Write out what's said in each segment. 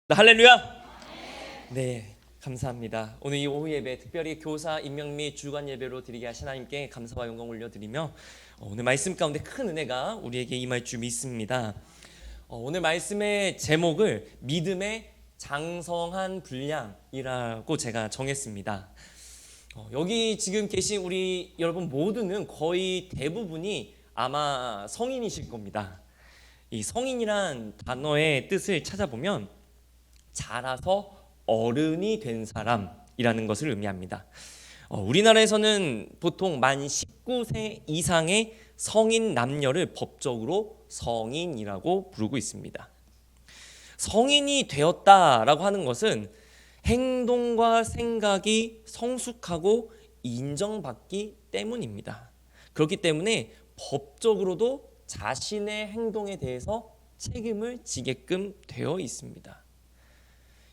할렐루야. 네, 감사합니다. 오늘 이 오후 예배 특별히 교사 임명 및 주간 예배로 드리게 하신 하나님께 감사와 영광 올려드리며 오늘 말씀 가운데 큰 은혜가 우리에게 임할 줄 믿습니다. 오늘 말씀의 제목을 믿음의 장성한 분량이라고 제가 정했습니다. 여기 지금 계신 우리 여러분 모두는 거의 대부분이 아마 성인이실 겁니다. 이 성인이란 단어의 뜻을 찾아보면 자라서 어른이 된 사람이라는 것을 의미합니다. 우리나라에서는 보통 만 19세 이상의 성인 남녀를 법적으로 성인이라고 부르고 있습니다. 성인이 되었다라고 하는 것은 행동과 생각이 성숙하고 인정받기 때문입니다. 그렇기 때문에 법적으로도 자신의 행동에 대해서 책임을 지게끔 되어 있습니다.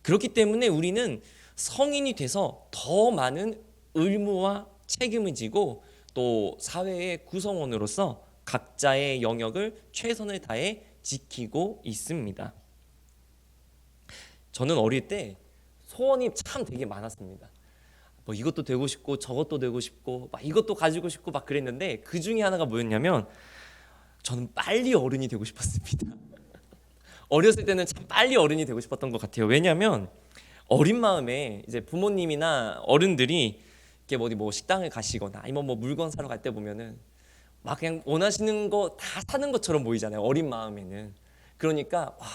그렇기 때문에 우리는 성인이 돼서 더 많은 의무와 책임을 지고 또 사회의 구성원으로서 각자의 영역을 최선을 다해 지키고 있습니다. 저는 어릴 때 소원이 참 되게 많았습니다. 뭐 이것도 되고 싶고 저것도 되고 싶고 막 이것도 가지고 싶고 막 그랬는데 그 중에 하나가 뭐였냐면 저는 빨리 어른이 되고 싶었습니다. 어렸을 때는 참 빨리 어른이 되고 싶었던 것 같아요. 왜냐하면 어린 마음에 이제 부모님이나 어른들이 이렇게 어디 뭐 식당을 가시거나 아니면 뭐 물건 사러 갈 때 보면은 막 그냥 원하시는 거 다 사는 것처럼 보이잖아요. 어린 마음에는. 그러니까 와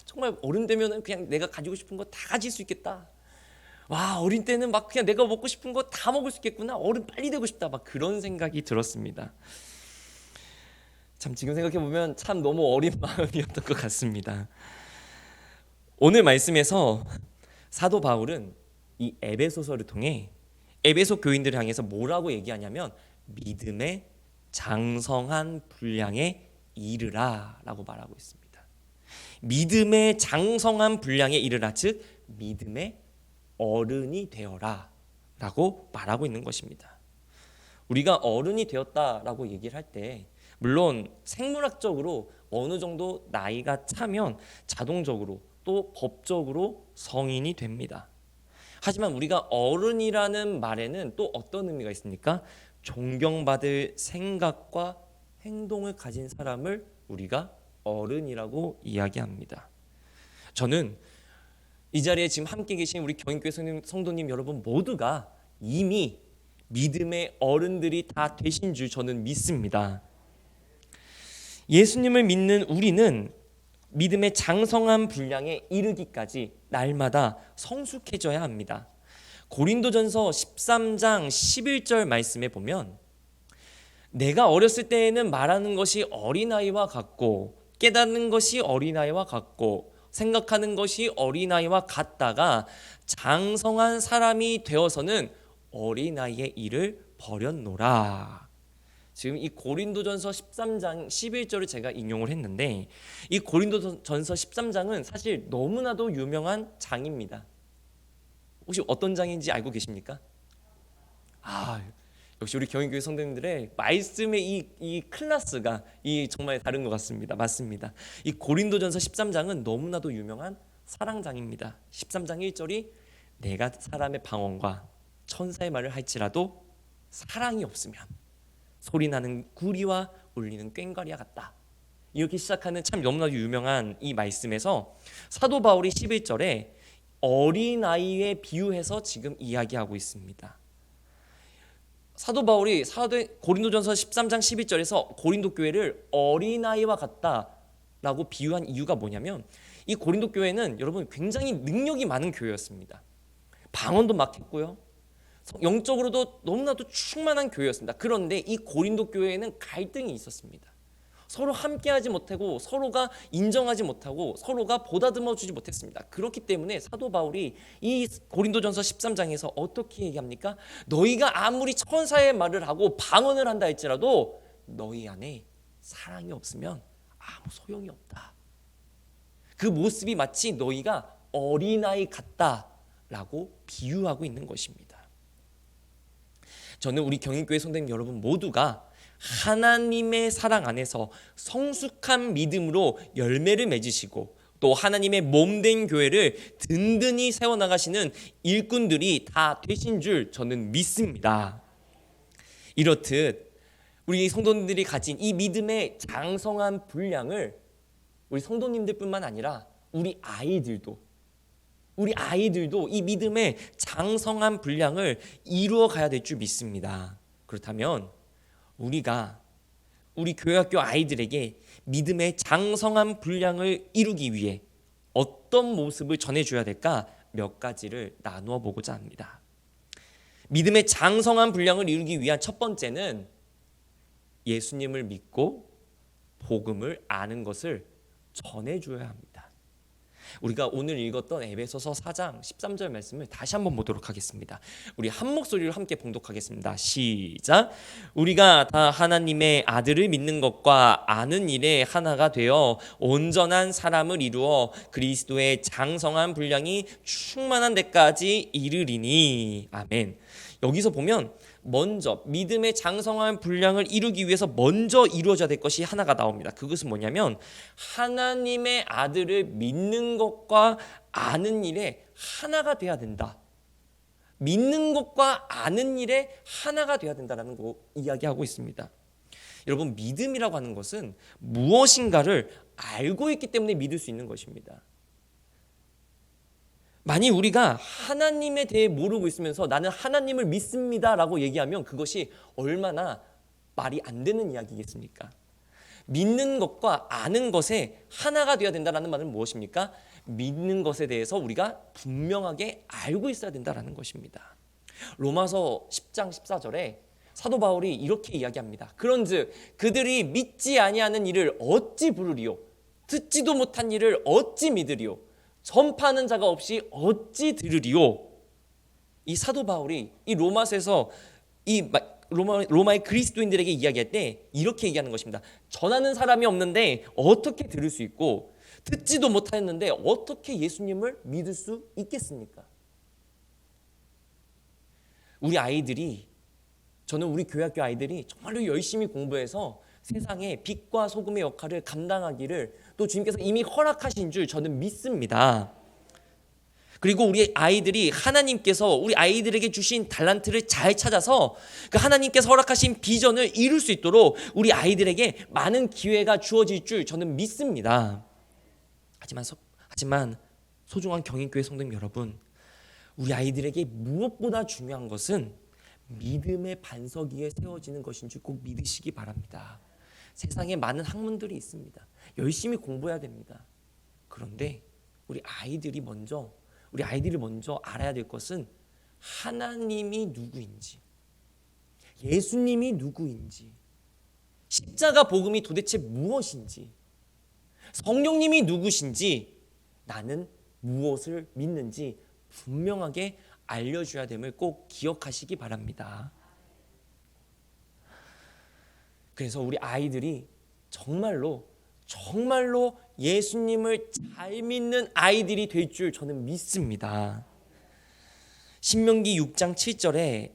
정말 어른 되면은 그냥 내가 가지고 싶은 거 다 가질 수 있겠다. 와 어린 때는 막 그냥 내가 먹고 싶은 거 다 먹을 수 있겠구나. 어른 빨리 되고 싶다. 막 그런 생각이 들었습니다. 참 지금 생각해 보면 참 너무 어린 마음이었던 것 같습니다. 오늘 말씀에서 사도 바울은 이 에베소서를 통해 에베소 교인들을 향해서 뭐라고 얘기하냐면 믿음의 장성한 분량에 이르라 라고 말하고 있습니다. 믿음의 장성한 분량에 이르라, 즉 믿음의 어른이 되어라 라고 말하고 있는 것입니다. 우리가 어른이 되었다라고 얘기를 할 때 물론 생물학적으로 어느 정도 나이가 차면 자동적으로 또 법적으로 성인이 됩니다. 하지만 우리가 어른이라는 말에는 또 어떤 의미가 있습니까? 존경받을 생각과 행동을 가진 사람을 우리가 어른이라고 이야기합니다. 저는 이 자리에 지금 함께 계신 우리 경인교회 성도님 여러분 모두가 이미 믿음의 어른들이 다 되신 줄 저는 믿습니다. 예수님을 믿는 우리는 믿음의 장성한 분량에 이르기까지 날마다 성숙해져야 합니다. 고린도전서 13장 11절 말씀에 보면 내가 어렸을 때에는 말하는 것이 어린아이와 같고 깨닫는 것이 어린아이와 같고 생각하는 것이 어린아이와 같다가 장성한 사람이 되어서는 어린아이의 일을 버렸노라. 지금 이 고린도전서 13장 11절을 제가 인용을 했는데 이 고린도전서 13장은 사실 너무나도 유명한 장입니다. 혹시 어떤 장인지 알고 계십니까? 역시 우리 경인교회 성도님들의 말씀의 이 클래스가 정말 다른 것 같습니다. 맞습니다. 이 고린도전서 13장은 너무나도 유명한 사랑장입니다. 13장 1절이 내가 사람의 방언과 천사의 말을 할지라도 사랑이 없으면 소리나는 구리와 울리는 꽹과리와 같다. 이렇게 시작하는 참 너무나도 유명한 이 말씀에서 사도 바울이 11절에 어린아이에 비유해서 지금 이야기하고 있습니다. 사도 바울이 고린도전서 13장 11절에서 고린도 교회를 어린아이와 같다라고 비유한 이유가 뭐냐면 이 고린도 교회는 여러분 굉장히 능력이 많은 교회였습니다. 방언도 막 했고요. 영적으로도 너무나도 충만한 교회였습니다. 그런데 이 고린도 교회에는 갈등이 있었습니다. 서로 함께하지 못하고 서로가 인정하지 못하고 서로가 보다듬어주지 못했습니다. 그렇기 때문에 사도 바울이 이 고린도전서 13장에서 어떻게 얘기합니까? 너희가 아무리 천사의 말을 하고 방언을 한다 할지라도 너희 안에 사랑이 없으면 아무 소용이 없다. 그 모습이 마치 너희가 어린아이 같다라고 비유하고 있는 것입니다. 저는 우리 경인교회 성도님 여러분 모두가 하나님의 사랑 안에서 성숙한 믿음으로 열매를 맺으시고 또 하나님의 몸된 교회를 든든히 세워나가시는 일꾼들이 다 되신 줄 저는 믿습니다. 이렇듯 우리 성도님들이 가진 이 믿음의 장성한 분량을 우리 성도님들뿐만 아니라 우리 아이들도 이 믿음의 장성한 분량을 이루어 가야 될 줄 믿습니다. 그렇다면 우리가 우리 교회학교 아이들에게 믿음의 장성한 분량을 이루기 위해 어떤 모습을 전해줘야 될까? 몇 가지를 나누어 보고자 합니다. 믿음의 장성한 분량을 이루기 위한 첫 번째는 예수님을 믿고 복음을 아는 것을 전해줘야 합니다. 우리가 오늘 읽었던 에베소서 4장 13절 말씀을 다시 한번 보도록 하겠습니다. 우리 한 목소리로 함께 봉독하겠습니다. 시작. 우리가 다 하나님의 아들을 믿는 것과 아는 일에 하나가 되어 온전한 사람을 이루어 그리스도의 장성한 분량이 충만한 데까지 이르리니. 아멘. 여기서 보면 먼저 믿음의 장성한 분량을 이루기 위해서 먼저 이루어져야 될 것이 하나가 나옵니다. 그것은 뭐냐면 하나님의 아들을 믿는 것과 아는 일에 하나가 돼야 된다. 믿는 것과 아는 일에 하나가 돼야 된다는 거 이야기하고 있습니다. 여러분, 믿음이라고 하는 것은 무엇인가를 알고 있기 때문에 믿을 수 있는 것입니다. 만약 우리가 하나님에 대해 모르고 있으면서 나는 하나님을 믿습니다라고 얘기하면 그것이 얼마나 말이 안 되는 이야기겠습니까? 믿는 것과 아는 것에 하나가 되어야 된다는 말은 무엇입니까? 믿는 것에 대해서 우리가 분명하게 알고 있어야 된다는 것입니다. 로마서 10장 14절에 사도 바울이 이렇게 이야기합니다. 그런즉 그들이 믿지 아니하는 일을 어찌 부르리요? 듣지도 못한 일을 어찌 믿으리요? 전파하는 자가 없이 어찌 들으리요? 이 사도 바울이 이 로마서에서 이 로마의 그리스도인들에게 이야기할 때 이렇게 얘기하는 것입니다. 전하는 사람이 없는데 어떻게 들을 수 있고 듣지도 못하였는데 어떻게 예수님을 믿을 수 있겠습니까? 우리 아이들이, 저는 우리 교회학교 아이들이 정말로 열심히 공부해서 세상에 빛과 소금의 역할을 감당하기를 또 주님께서 이미 허락하신 줄 저는 믿습니다. 그리고 우리 아이들이 하나님께서 우리 아이들에게 주신 달란트를 잘 찾아서 그 하나님께서 허락하신 비전을 이룰 수 있도록 우리 아이들에게 많은 기회가 주어질 줄 저는 믿습니다. 하지만 소중한 경인교회 성도님 여러분, 우리 아이들에게 무엇보다 중요한 것은 믿음의 반석 위에 세워지는 것인 줄 꼭 믿으시기 바랍니다. 세상에 많은 학문들이 있습니다. 열심히 공부해야 됩니다. 그런데 우리 아이들이 먼저 알아야 될 것은 하나님이 누구인지, 예수님이 누구인지, 십자가 복음이 도대체 무엇인지, 성령님이 누구신지, 나는 무엇을 믿는지 분명하게 알려줘야 됨을 꼭 기억하시기 바랍니다. 그래서 우리 아이들이 정말로 예수님을 잘 믿는 아이들이 될 줄 저는 믿습니다. 신명기 6장 7절에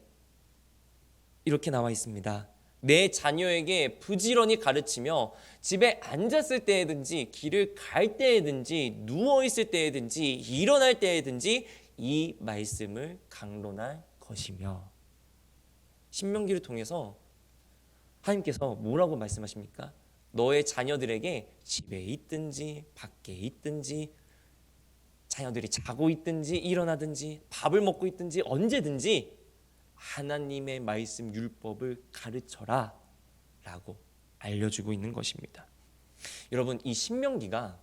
이렇게 나와 있습니다. 내 자녀에게 부지런히 가르치며 집에 앉았을 때에든지 길을 갈 때에든지 누워있을 때에든지 일어날 때에든지 이 말씀을 강론할 것이며. 신명기를 통해서 하나님께서 뭐라고 말씀하십니까? 너의 자녀들에게 집에 있든지 밖에 있든지 자녀들이 자고 있든지 일어나든지 밥을 먹고 있든지 언제든지 하나님의 말씀 율법을 가르쳐라 라고 알려주고 있는 것입니다. 여러분, 이 신명기가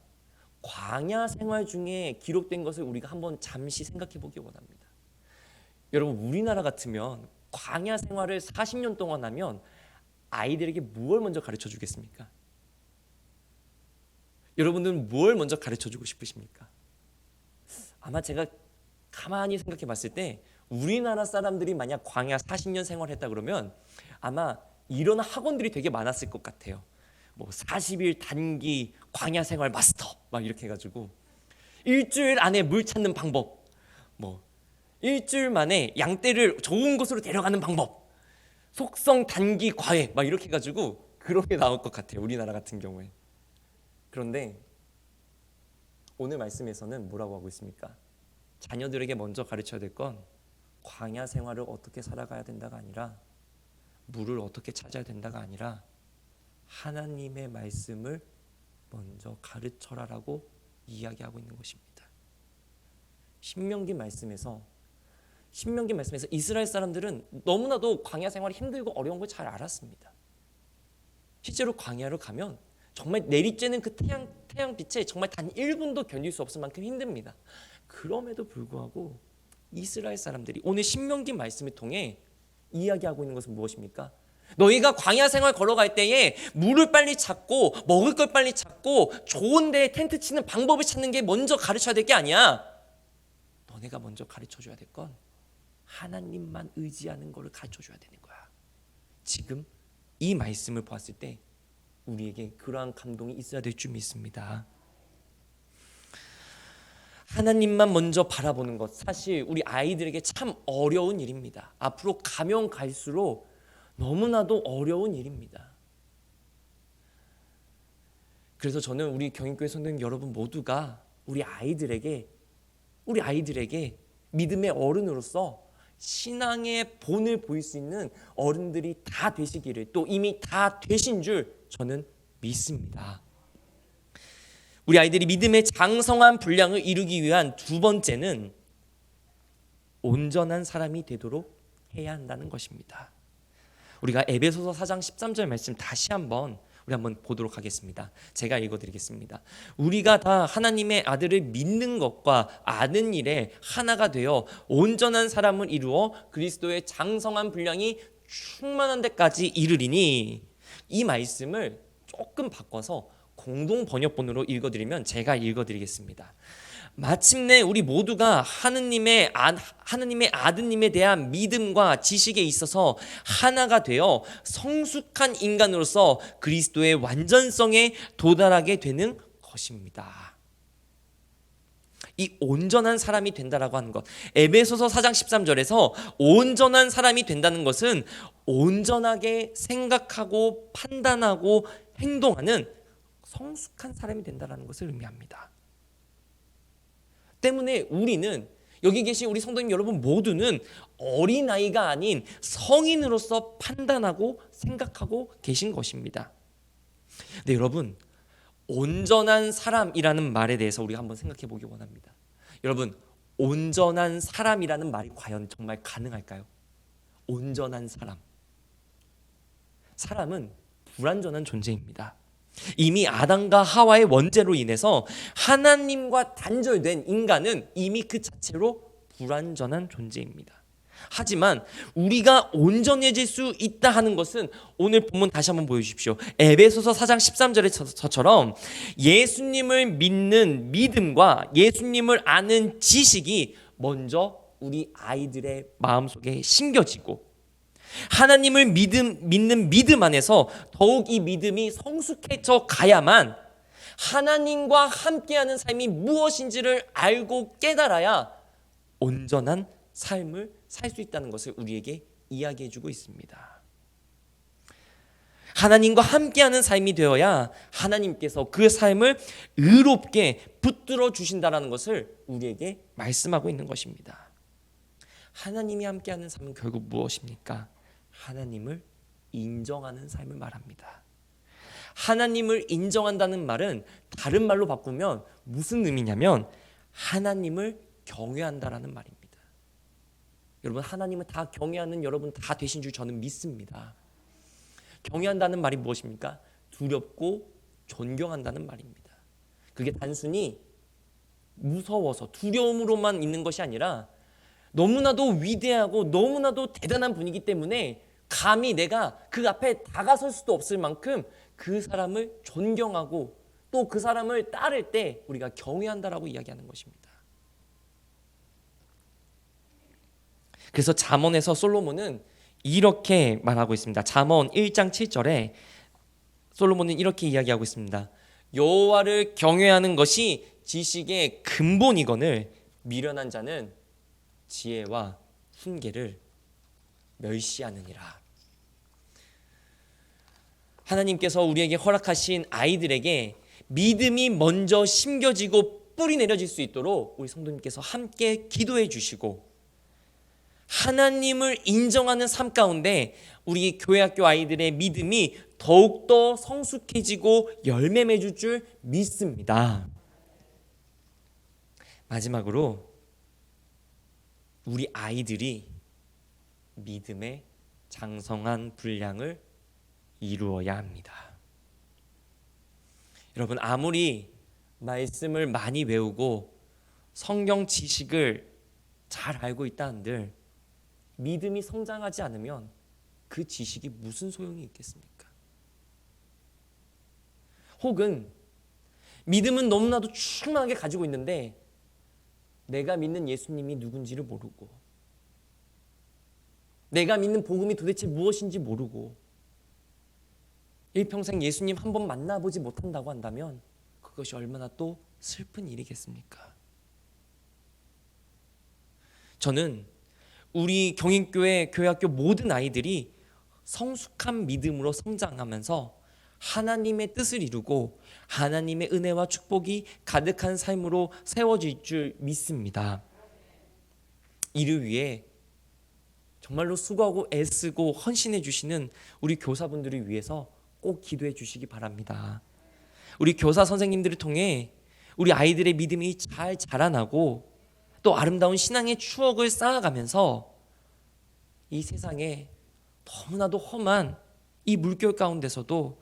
광야 생활 중에 기록된 것을 우리가 한번 잠시 생각해 보기 원합니다. 여러분, 우리나라 같으면 광야 생활을 40년 동안 하면 아이들에게 무엇을 먼저 가르쳐 주겠습니까? 여러분들은 뭘 먼저 가르쳐 주고 싶으십니까? 아마 제가 가만히 생각해 봤을 때 우리나라 사람들이 만약 광야 40년 생활했다 그러면 아마 이런 학원들이 되게 많았을 것 같아요. 뭐 40일 단기 광야 생활 마스터 막 이렇게 해가지고 일주일 안에 물 찾는 방법, 뭐 일주일 만에 양떼를 좋은 곳으로 데려가는 방법, 속성 단기 과외 막 이렇게 해가지고 그런 게 나올 것 같아요, 우리나라 같은 경우에. 그런데 오늘 말씀에서는 뭐라고 하고 있습니까? 자녀들에게 먼저 가르쳐야 될 건 광야 생활을 어떻게 살아가야 된다가 아니라 물을 어떻게 찾아야 된다가 아니라 하나님의 말씀을 먼저 가르쳐라라고 이야기하고 있는 것입니다. 신명기 말씀에서 이스라엘 사람들은 너무나도 광야 생활이 힘들고 어려운 걸 잘 알았습니다. 실제로 광야로 가면 정말 내리쬐는 그 태양빛에 정말 단 1분도 견딜 수 없을 만큼 힘듭니다. 그럼에도 불구하고 이스라엘 사람들이 오늘 신명기 말씀을 통해 이야기하고 있는 것은 무엇입니까? 너희가 광야 생활 걸어갈 때에 물을 빨리 찾고 먹을 걸 빨리 찾고 좋은 데에 텐트 치는 방법을 찾는 게 먼저 가르쳐야 될 게 아니야. 너네가 먼저 가르쳐줘야 될 건 하나님만 의지하는 것을 가르쳐줘야 되는 거야. 지금 이 말씀을 보았을 때 우리에게 그러한 감동이 있어야 될 줄 믿습니다. 하나님만 먼저 바라보는 것, 사실 우리 아이들에게 참 어려운 일입니다. 앞으로 가면 갈수록 너무나도 어려운 일입니다. 그래서 저는 우리 경인교회 성도님 여러분 모두가 우리 아이들에게 믿음의 어른으로서 신앙의 본을 보일 수 있는 어른들이 다 되시기를, 또 이미 다 되신 줄 저는 믿습니다. 우리 아이들이 믿음의 장성한 분량을 이루기 위한 두 번째는 온전한 사람이 되도록 해야 한다는 것입니다. 우리가 에베소서 4장 13절 말씀 다시 한번 보도록 하겠습니다. 제가 읽어드리겠습니다. 우리가 다 하나님의 아들을 믿는 것과 아는 일에 하나가 되어 온전한 사람을 이루어 그리스도의 장성한 분량이 충만한 데까지 이르리니, 이 말씀을 조금 바꿔서 공동 번역본으로 읽어드리면 제가 읽어드리겠습니다. 마침내 우리 모두가 하느님의 아드님에 대한 믿음과 지식에 있어서 하나가 되어 성숙한 인간으로서 그리스도의 완전성에 도달하게 되는 것입니다. 이 온전한 사람이 된다라고 하는 것, 에베소서 4장 13절에서 온전한 사람이 된다는 것은 온전하게 생각하고 판단하고 행동하는 성숙한 사람이 된다는 것을 의미합니다. 때문에 우리는, 여기 계신 우리 성도님 여러분 모두는 어린아이가 아닌 성인으로서 판단하고 생각하고 계신 것입니다. 네, 여러분, 온전한 사람이라는 말에 대해서 우리가 한번 생각해 보기 원합니다. 여러분, 온전한 사람이라는 말이 과연 정말 가능할까요? 온전한 사람. 사람은 불완전한 존재입니다. 이미 아담과 하와의 원죄로 인해서 하나님과 단절된 인간은 이미 그 자체로 불완전한 존재입니다. 하지만 우리가 온전해질 수 있다 하는 것은 오늘 본문 다시 한번 보여주십시오. 에베소서 4장 13절에서처럼 예수님을 믿는 믿음과 예수님을 아는 지식이 먼저 우리 아이들의 마음속에 심겨지고, 하나님을 믿는 믿음 안에서 더욱 이 믿음이 성숙해져 가야만 하나님과 함께하는 삶이 무엇인지를 알고 깨달아야 온전한 삶을 살 수 있다는 것을 우리에게 이야기해주고 있습니다. 하나님과 함께하는 삶이 되어야 하나님께서 그 삶을 의롭게 붙들어 주신다는 것을 우리에게 말씀하고 있는 것입니다. 하나님이 함께하는 삶은 결국 무엇입니까? 하나님을 인정하는 삶을 말합니다. 하나님을 인정한다는 말은 다른 말로 바꾸면 무슨 의미냐면 하나님을 경외한다라는 말입니다. 여러분, 하나님을 다 경외하는 여러분 다 되신 줄 저는 믿습니다. 경외한다는 말이 무엇입니까? 두렵고 존경한다는 말입니다. 그게 단순히 무서워서 두려움으로만 있는 것이 아니라 너무나도 위대하고 너무나도 대단한 분이기 때문에 감히 내가 그 앞에 다가설 수도 없을 만큼 그 사람을 존경하고 또 그 사람을 따를 때 우리가 경외한다라고 이야기하는 것입니다. 그래서 잠언에서 솔로몬은 이렇게 말하고 있습니다. 잠언 1장 7절에 솔로몬은 이렇게 이야기하고 있습니다. 여호와를 경외하는 것이 지식의 근본이거늘 미련한 자는 지혜와 훈계를 멸시하느니라. 하나님께서 우리에게 허락하신 아이들에게 믿음이 먼저 심겨지고 뿌리 내려질 수 있도록 우리 성도님께서 함께 기도해 주시고, 하나님을 인정하는 삶 가운데 우리 교회학교 아이들의 믿음이 더욱더 성숙해지고 열매 맺을 줄 믿습니다. 마지막으로 우리 아이들이 믿음의 장성한 분량을 이루어야 합니다. 여러분, 아무리 말씀을 많이 외우고 성경 지식을 잘 알고 있다 한들 믿음이 성장하지 않으면 그 지식이 무슨 소용이 있겠습니까? 혹은 믿음은 너무나도 충만하게 가지고 있는데 내가 믿는 예수님이 누군지를 모르고, 내가 믿는 복음이 도대체 무엇인지 모르고, 일평생 예수님 한 번 만나보지 못한다고 한다면 그것이 얼마나 또 슬픈 일이겠습니까? 저는 우리 경인교회 교회학교 모든 아이들이 성숙한 믿음으로 성장하면서 하나님의 뜻을 이루고 하나님의 은혜와 축복이 가득한 삶으로 세워질 줄 믿습니다. 이를 위해 정말로 수고하고 애쓰고 헌신해 주시는 우리 교사분들을 위해서 꼭 기도해 주시기 바랍니다. 우리 교사 선생님들을 통해 우리 아이들의 믿음이 잘 자라나고 또 아름다운 신앙의 추억을 쌓아가면서 이 세상에 너무나도 험한 이 물결 가운데서도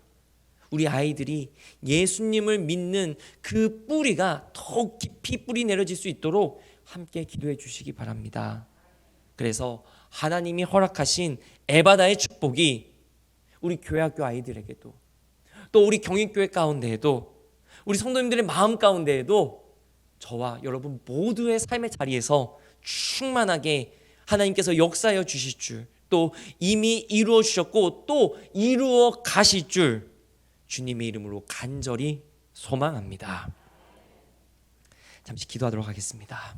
우리 아이들이 예수님을 믿는 그 뿌리가 더욱 깊이 뿌리 내려질 수 있도록 함께 기도해 주시기 바랍니다. 그래서 하나님이 허락하신 에바다의 축복이 우리 교회학교 아이들에게도, 또 우리 경인교회 가운데에도, 우리 성도님들의 마음 가운데에도 저와 여러분 모두의 삶의 자리에서 충만하게 하나님께서 역사하여 주실 줄, 또 이미 이루어 주셨고 또 이루어 가실 줄 주님의 이름으로 간절히 소망합니다. 잠시 기도하도록 하겠습니다.